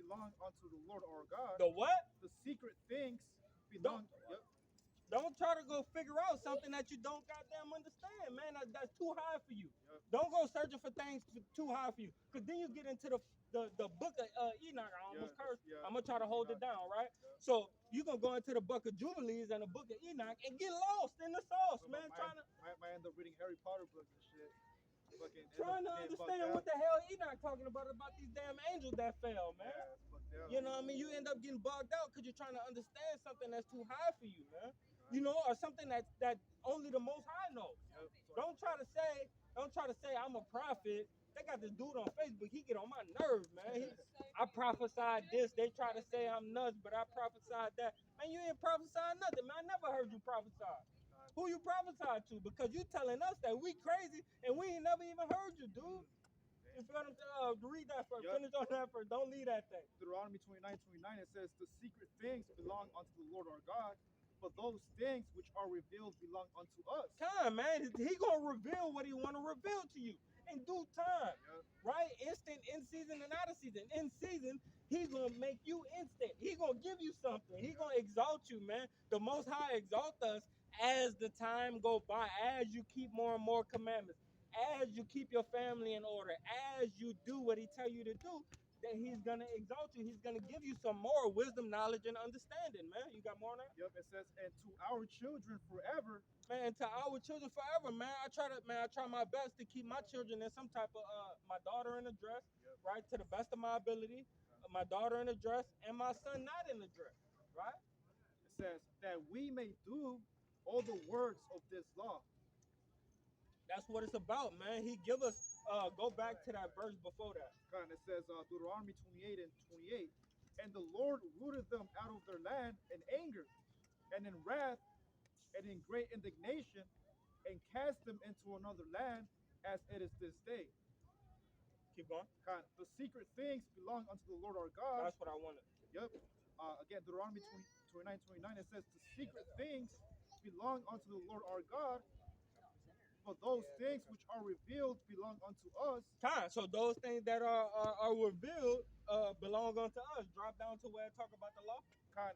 belong unto the Lord our God. The what? The secret things Don't belong. Yep. don't try to go figure out something that you don't goddamn understand, man. That's too high for you. Yep. Don't go searching for things too high for you, cause then you get into the book of Enoch. I Yeah. almost cursed. Yeah. I'm gonna try to hold it down, right? Yep. So you gonna go into the book of Jubilees and the book of Enoch and get lost in the sauce, So man. might end up reading Harry Potter books and shit. Fucking end up Trying to getting bugged understand out. what the hell Enoch talking about these damn angels that fell, man. Yeah, it's fucked up. You know what I mean? You end up getting bugged out because you're trying to understand something that's too high for you, man. You know, or something that only the Most High knows. Yep. Don't try to say I'm a prophet. They got this dude on Facebook. He get on my nerves, man. I prophesied this. They try to say I'm nuts, but I prophesied that. Man, you ain't prophesied nothing, man. I never heard you prophesy. Who you prophesied to? Because you telling us that we crazy and we ain't never even heard you, dude. You feel what I'm saying? Read that first. Yep. Finish on that first. Don't leave that thing. Deuteronomy 29:29, it says, "The secret things belong unto the Lord our God, but those things which are revealed belong unto us." Time, man. He gonna reveal what he want to reveal to you in due time, Yep. right? Instant, in season, and out of season. In season, he's gonna make you instant. He gonna give you something. He gonna exalt you, man. The Most High exalt us as the time go by, as you keep more and more commandments, as you keep your family in order, as you do what he tell you to do. That he's gonna exalt you. He's gonna give you some more wisdom, knowledge, and understanding, man. You got more on that? Yep. It says, "And to our children forever." Man, to our children forever, man. I try my best to keep my children in some type of my daughter in a dress, Yep. right? To the best of my ability. My daughter in a dress and my son not in a dress, right? It says that we may do all the words of this law. That's what it's about, man. He give us go back to that verse before that. And it says Deuteronomy 28:28, "And the Lord rooted them out of their land in anger, and in wrath, and in great indignation, and cast them into another land, as it is this day." Keep going. The secret things belong unto the Lord our God. That's what I wanted. Yep. Again, Deuteronomy 29:29, it says, "The secret things belong unto the Lord our God, but those things which are revealed belong unto us." So those things that are revealed belong unto us. Drop down to where I talk about the law.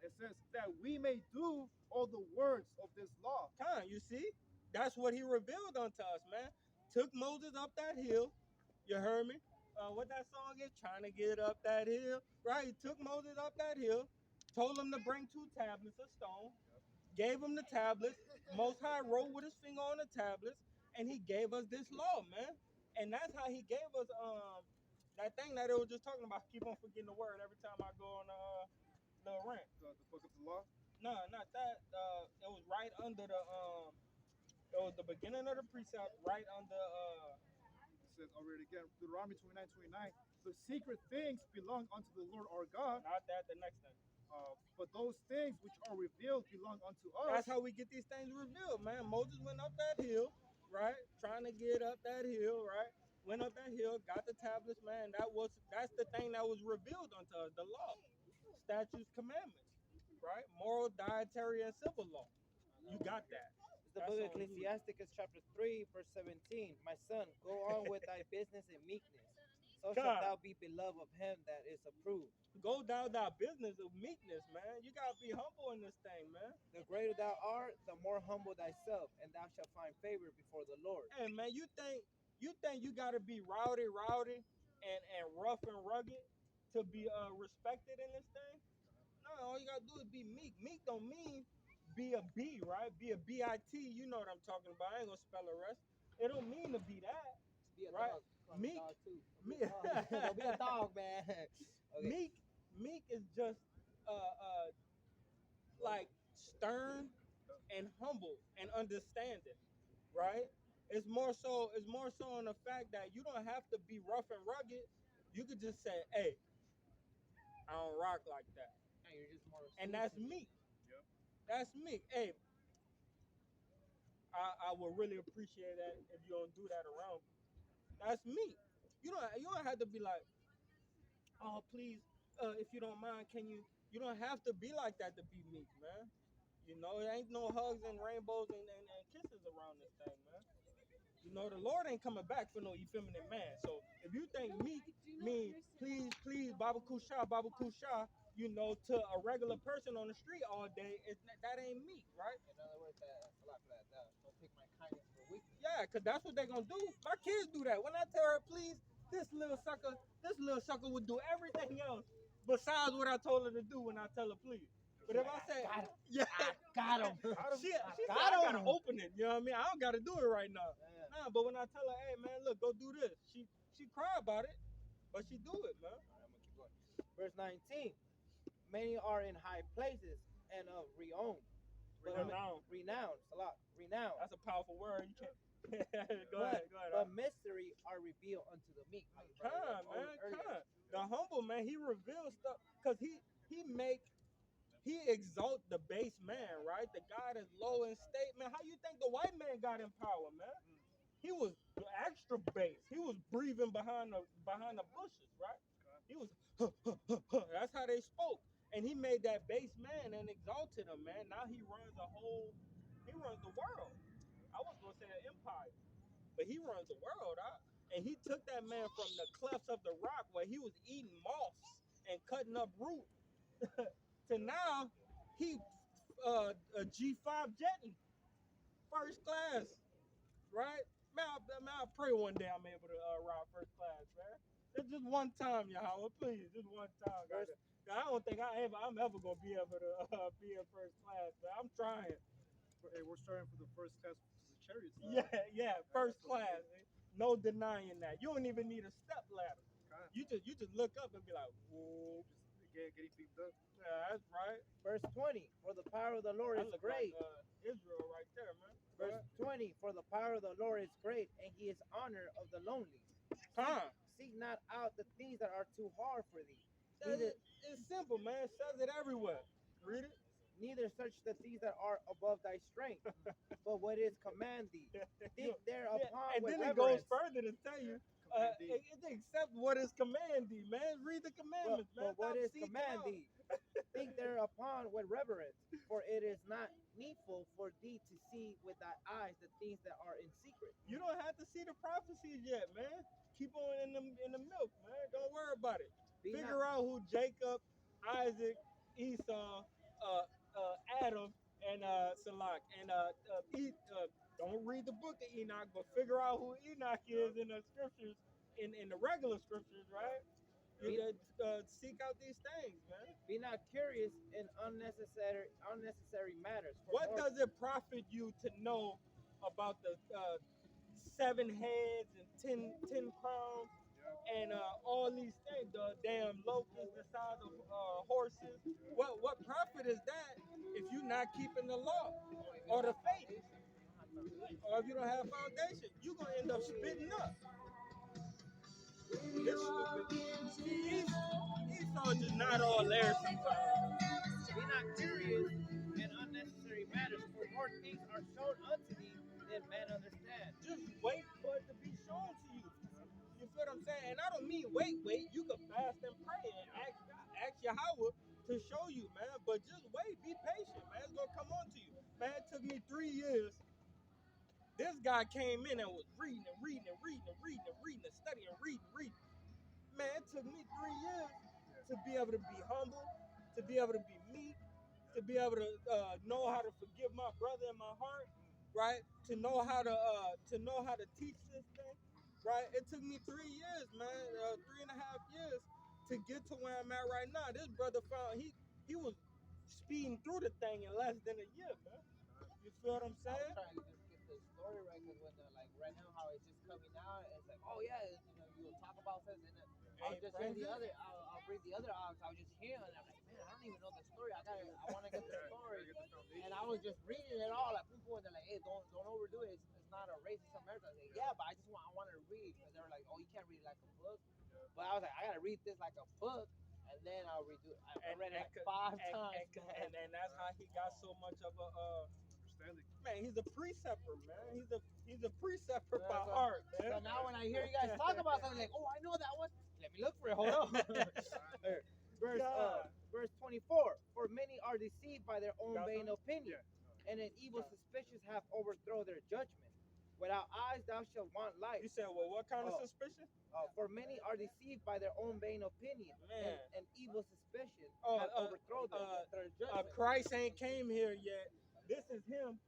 It says that we may do all the words of this law. You see? That's what he revealed unto us, man. Took Moses up that hill. You heard me? What that song is? Trying to get up that hill. Right? He took Moses up that hill, told him to bring 2 tablets of stone, gave him the tablets. Most High wrote with his finger on the tablets, and he gave us this law, man. And that's how he gave us that thing that it was just talking about. I keep on forgetting the word every time I go on the rant. The book of the law. No, not that. It was right under the it was the beginning of the precept, right under It says already again, Deuteronomy 29:29, "The secret things belong unto the Lord our God, not that, the next thing. but those things which are revealed belong unto us." That's how we get these things revealed, man. Moses went up that hill, right? Trying to get up that hill, right? Went up that hill, got the tablets, man. That's the thing that was revealed unto us, the law, statutes, commandments, right? Moral, dietary, and civil law. You got that. The book of Ecclesiasticus chapter 3 verse 17. "My son, go on with thy business in meekness, so shalt thou be beloved of him that is approved." Go down that business of meekness, man. You gotta be humble in this thing, man. "The greater thou art, the more humble thyself, and thou shalt find favor before the Lord." Hey, man, you think you gotta be rowdy, and rough and rugged to be respected in this thing? No, all you gotta do is be meek. Meek don't mean be a B, right? Be a B-I-T. You know what I'm talking about. I ain't gonna spell the rest. It don't mean to be that. Be a right? dog. Meek. Dog too. Don't be a dog, man. Okay. Meek is just like stern and humble and understanding, right? It's more so in the fact that you don't have to be rough and rugged. You could just say, "Hey, I don't rock like that," And you're just more. and that's meek. Yep. That's meek. Hey, I would really appreciate that if you don't do that around me. That's meek. You don't have to be like, "Oh, please, if you don't mind, can you?" You don't have to be like that to be meek, man. You know, there ain't no hugs and rainbows and kisses around this thing, man. You know, the Lord ain't coming back for no effeminate man. So if you think meek mean please, please, Baba Kusha, you know, to a regular person on the street all day, that ain't meek, right? In other words, that's a lot for that. Don't take my kindness for weakness. Yeah, because that's what they're going to do. My kids do that. When I tell her, please, this little sucker would do everything else besides what I told her to do when I tell her, please. But if I say, yeah, I got him. she said, I gotta open it. You know what I mean? I don't gotta do it right now. Yeah. Nah, but when I tell her, hey man, look, go do this, she cry about it, but she do it, man. All right, I'm gonna keep going. Verse 19. Many are in high places and of renown. Renowned. A lot. Renowned. That's a powerful word. You can't. Go ahead. But mystery are revealed unto the meek. Come, man, come. The humble man, he reveals stuff because he exalt the base man, right? The guy that's low in state, man. How you think the white man got in power, man? He was extra base. He was breathing behind the bushes, right? He was. That's how they spoke, and he made that base man and exalted him, man. Now he runs the world. I was gonna say an empire, but he runs the world, huh? And he took that man from the clefts of the rock where he was eating moss and cutting up root to now he a G5 jetting first class, right? Man, I pray one day I'm able to ride first class, man. It's just one time, Yahweh, please, just one time. I don't think I'm ever gonna be able to be in first class, man. I'm trying. Hey, we're starting for the first class to the chariots. Yeah, first class. No denying that. You don't even need a step ladder. You just look up and be like, whoa. Just getting picked up. Yeah, that's right. Verse 20. For the power of the Lord is great. Like, Israel right there, man. Verse 20. For the power of the Lord is great, and he is honor of the lonely. Seek not out the things that are too hard for thee. It's simple, man. It says it everywhere. Read it. Neither search the things that are above thy strength, but what is command thee. Think thereupon and with then reverence. It goes further to tell you, accept what is command thee, man. Read the commandments, man. But what is command thee? Think thereupon with reverence, for it is not needful for thee to see with thy eyes the things that are in secret. You don't have to see the prophecies yet, man. Keep on in the milk, man. Don't worry about it. Figure out who Jacob, Isaac, Esau, Adam, and Salak, and don't read the book of Enoch, but figure out who Enoch is in the scriptures, in the regular scriptures, right? You seek out these things, man. Be not curious in unnecessary matters. What does it profit you to know about the 7 heads and 10 crowns and all these things, the damn locusts the size of horses? What profit is that if you're not keeping the law or the faith? Or if you don't have foundation, you're going to end up spitting up. Esau just not all there sometimes. Be not curious in unnecessary matters, for more things are shown unto thee than men understand. Just wait for it to be shown to you. You feel what I'm saying? And I don't mean wait. You can fast and pray and ask Yahweh to show you, man. But just wait, be patient, man. It's gonna come on to you. Man, it took me 3 years. This guy came in and was reading and studying, reading. Man, it took me 3 years to be able to be humble, to be able to be meek, to be able to know how to forgive my brother in my heart, right? To know how to teach this thing, right? It took me 3 years, man, 3.5 years to get to where I'm at right now. This brother found he was speeding through the thing in less than a year, man. You feel what I'm saying? I'm trying to just get the story right, because when like right now how it's just coming out, it's like, oh yeah, you'll talk about this, and then I'll just hear I'll bring the other ox. I'll just hear, and I'm like, man, I don't even know the story. I want to get the story. And I was just reading it all like people, and they're like, hey, don't overdo it. It's not a racist America. I was like, yeah, but I want to read, because they were like, oh, you can't read it like a book. But I was like, I gotta read this like a book, and then I'll redo it. I read it like 5 times. And that's how he got so much of a man, he's a preceptor, man. He's a preceptor by heart, man. So now when I hear you guys talk about something, like, oh, I know that one. Let me look for it. Hold on. Verse 24. For many are deceived by their own vain opinion, and an evil suspicious have overthrown their judgment. Without eyes thou shalt want light. You said, well, what kind of Oh. suspicion? For many are deceived by their own vain opinion, Man. and evil suspicion Oh, had overthrown their judgment. Christ ain't came here yet. This is him.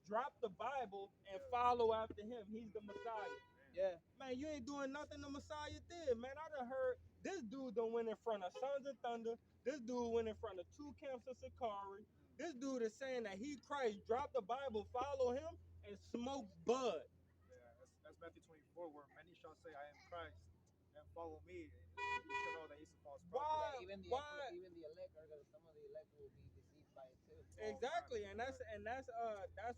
Drop the Bible and follow after him. He's the Messiah. Yeah. Man, you ain't doing nothing the Messiah did, man. I done heard this dude done went in front of Sons of Thunder. This dude went in front of 2 camps of Sakari. This dude is saying that he Christ. Drop the Bible, follow him, and smoke bud. Yeah, that's Matthew 24, where many shall say, I am Christ, and follow me. You should know that he's a false prophet. Why? Yeah, even the Why? even the elect are gonna, some of the elect will be deceived by it too. Exactly, and that's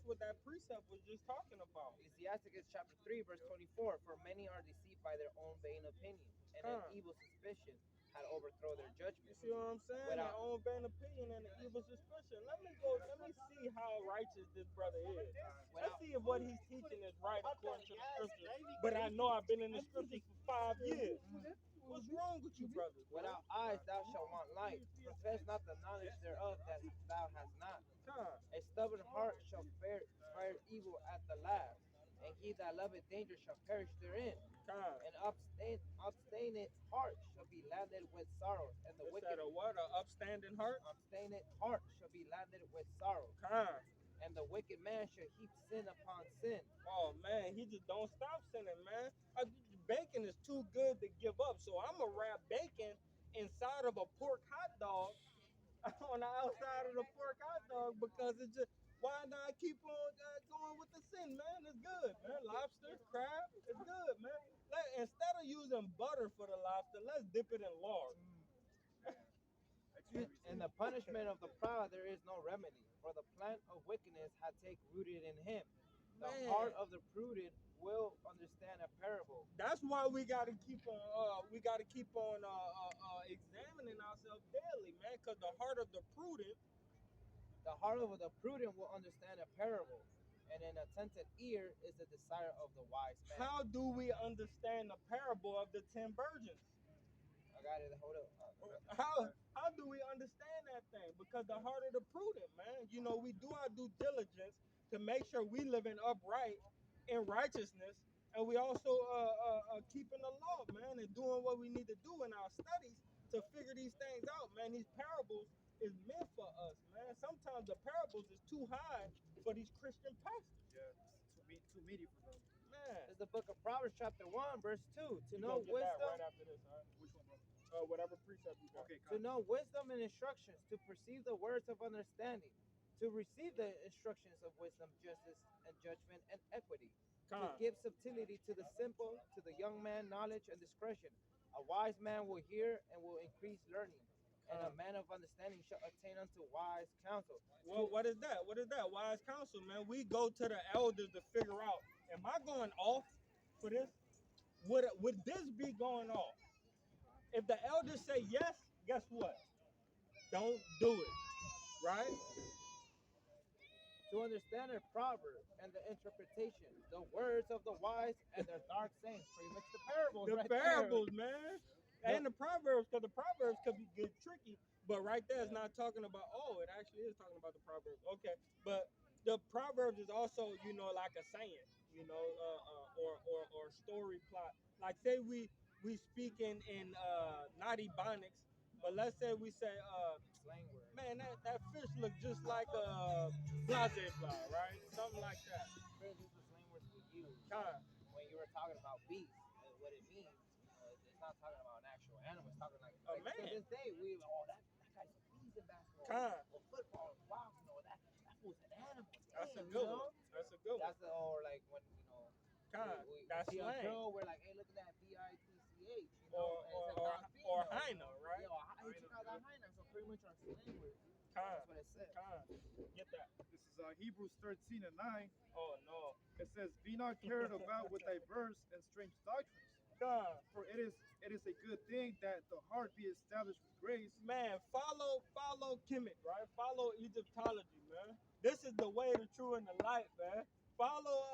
what that precept was just talking about. Ecclesiasticus chapter 3, verse 24. For many are deceived by their own vain opinion, and an evil suspicion had overthrown their judgment. You see what I'm saying? Their own vain opinion and an evil suspicion. Let me see how righteous this brother is. Let's see if what he's teaching is right according to the scriptures. But I know I've been in the scriptures for 5 years. What's wrong with you, brothers? Without eyes thou shalt want light. Profess not the knowledge thereof that thou hast not. A stubborn heart shall fare evil at the last, and he that loveth danger shall perish therein. An obstinate heart shall be landed with sorrows, and the wicked what? An upstanding heart? obstinate heart shall be landed with sorrow. And the wicked man shall heap sin upon sin. Oh man, he just don't stop sinning, man. Bacon is too good to give up, so I'm gonna wrap bacon inside of a pork hot dog on the outside of the pork hot dog because it's just why not keep on going with the sin, man? It's good, man. Lobster, crab, it's good, man. Instead of using butter for the lobster, let's dip it in lard. In the punishment of the proud there is no remedy, for the plant of wickedness hath take rooted in him. The heart of the prudent will understand a parable. That's why we gotta keep on examining ourselves daily, man. Because the heart of the prudent will understand a parable, and an attentive ear is the desire of the wise man. How do we understand the parable of the 10 virgins? I got it. Hold up. How do we understand that thing? Because the heart of the prudent, man. You know, we do our due diligence to make sure we living upright in righteousness, and we also keeping the law, man, and doing what we need to do in our studies to figure these things out, man. These parables is meant for us, man. Sometimes the parables is too high for these Christian pastors. Yeah, too meaty for them. Man. It's the book of Proverbs chapter 1, verse 2. To You know get wisdom. that right after this, all right? Which one, brother? Whatever precept you got. Okay, to know wisdom and instructions, to perceive the words of understanding, to receive the instructions of wisdom, justice, and judgment, and equity, to give subtlety to the simple, to the young man knowledge and discretion. A wise man will hear and will increase learning, and a man of understanding shall attain unto wise counsel. Well, what is that? What is that? Wise counsel, man. We go to the elders to figure out, am I going off for this? Would this be going off? If the elders say yes, guess what? Don't do it, right? To understand their proverb and the interpretation, the words of the wise and their dark sayings. Pretty much the parables. The right parables, there. man. And the proverbs, because the proverbs could get tricky. But right there, it's not talking about, it actually is talking about the proverbs. Okay. But the proverbs is also, like a saying, or story plot. Like say we speak in not ebonics, but let's say we say, Slang word. man, that fish look just like a blase fly, right? Something like that. This is the slang words we use. Kind. When you were talking about beast, what it means, it's not talking about an actual animal. It's talking like a man. To this day, that guy's a beast in basketball. Kind. Or football. Wow, that was an animal. That's a good one. That's a good one. That's or like when kind. we That's see slang. a girl, we're like, hey, look at that bitch. Or hyena, right? Yeah, hey, check out that hyena. So pretty much our slang word. That's what it says. Get that. This is Hebrews 13 and 9. Oh no. It says, "Be not carried about with diverse and strange doctrines, for it is a good thing that the heart be established with grace." Man, follow Kemet, right? Follow Egyptology, man. This is the way, the true, and the light, man. Follow